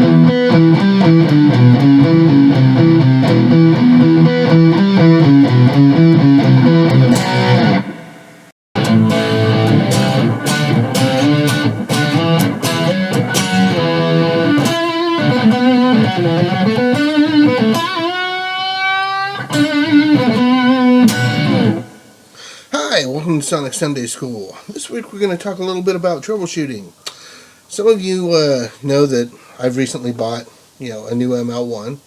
Hi, welcome to Sonic Sunday School. This week we're going to talk a little bit about troubleshooting. Some of you know that I've recently bought, a new ML1,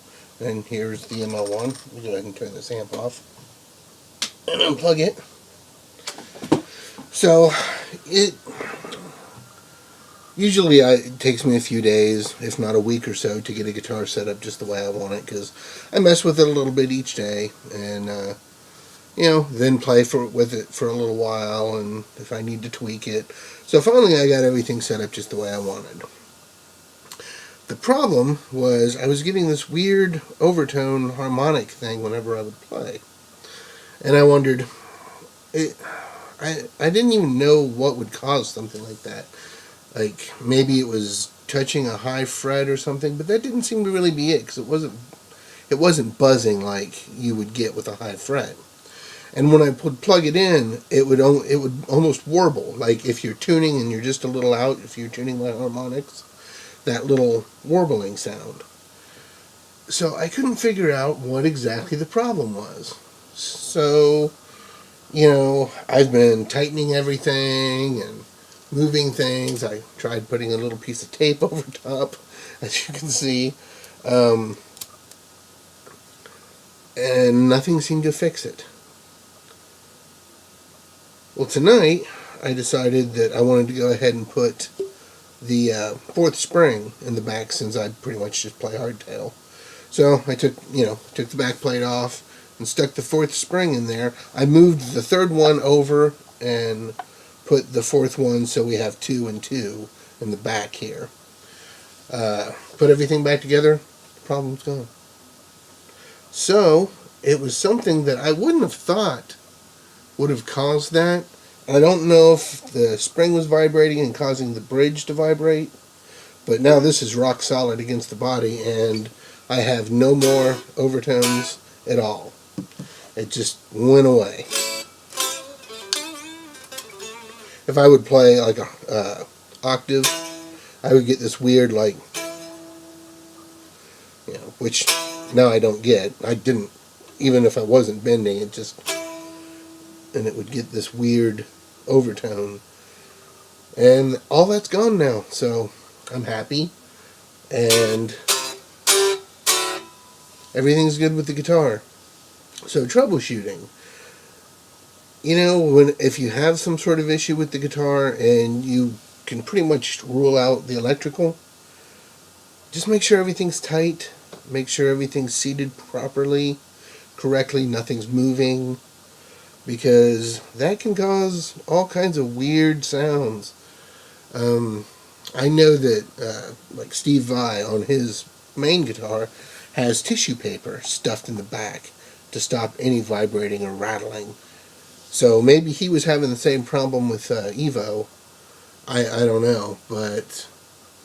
and here's the ML1. Let me go ahead and turn this amp off and unplug it. So, it takes me a few days, if not a week or so, to get a guitar set up just the way I want it, because I mess with it a little bit each day, and then play with it for a little while, and if I need to tweak it. So finally I got everything set up just the way I wanted. The problem was I was getting this weird overtone harmonic thing whenever I would play. And I wondered, I didn't even know what would cause something like that. Like, maybe it was touching a high fret or something, but that didn't seem to really be it, because it wasn't buzzing like you would get with a high fret. And when I would plug it in, it would almost warble. Like if you're tuning and you're just a little out, if you're tuning my harmonics, that little warbling sound. So I couldn't figure out what exactly the problem was. So, I've been tightening everything and moving things. I tried putting a little piece of tape over top, as you can see. And nothing seemed to fix it. Well, tonight I decided that I wanted to go ahead and put the fourth spring in the back, since I pretty much just play hardtail. So I took the back plate off and stuck the fourth spring in there. I moved the third one over and put the fourth one, so we have 2 and 2 in the back here. Put everything back together, the problem's gone. So it was something that I wouldn't have thought would have caused that. I don't know if the spring was vibrating and causing the bridge to vibrate, but now this is rock solid against the body, and I have no more overtones at all. It just went away. If I would play like a octave, I would get this weird, which now I don't get. I didn't, even if I wasn't bending, and it would get this weird overtone. And all that's gone now, so I'm happy. And everything's good with the guitar. So troubleshooting. If you have some sort of issue with the guitar and you can pretty much rule out the electrical, just make sure everything's tight. Make sure everything's seated correctly, nothing's moving, because that can cause all kinds of weird sounds. I know that like Steve Vai on his main guitar has tissue paper stuffed in the back to stop any vibrating or rattling. So maybe he was having the same problem with Evo. I don't know, but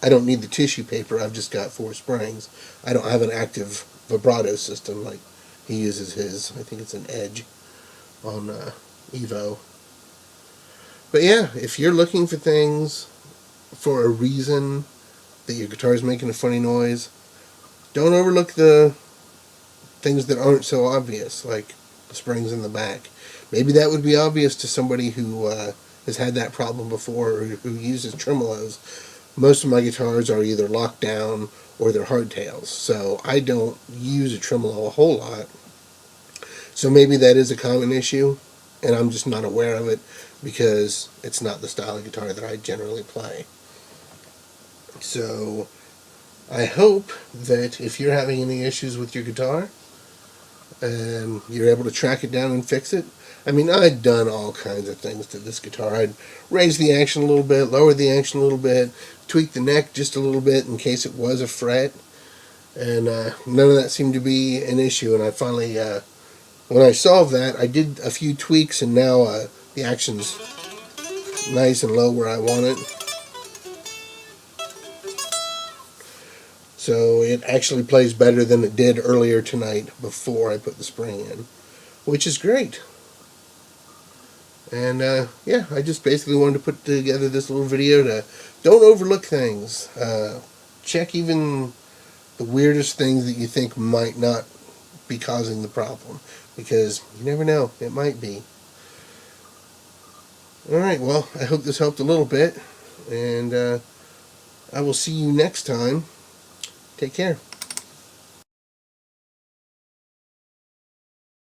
I don't need the tissue paper. I've just got 4 springs. I don't have an active vibrato system like he uses his. I think it's an Edge on Evo. But yeah, if you're looking for things for a reason that your guitar is making a funny noise, don't overlook the things that aren't so obvious, like the springs in the back. Maybe that would be obvious to somebody who has had that problem before, or who uses tremolos. Most of my guitars are either locked down or they're hardtails, so I don't use a tremolo a whole lot. So maybe that is a common issue, and I'm just not aware of it because it's not the style of guitar that I generally play. So I hope that if you're having any issues with your guitar, you're able to track it down and fix it. I mean, I'd done all kinds of things to this guitar. I'd raised the action a little bit, lowered the action a little bit, tweaked the neck just a little bit in case it was a fret, and none of that seemed to be an issue. And I finally, when I solved that, I did a few tweaks, and now the action's nice and low where I want it. So it actually plays better than it did earlier tonight before I put the spring in, which is great. And yeah, I just basically wanted to put together this little video to don't overlook things. Check even the weirdest things that you think might not be causing the problem, because you never know, it might be. Alright, well, I hope this helped a little bit, and I will see you next time. Take care.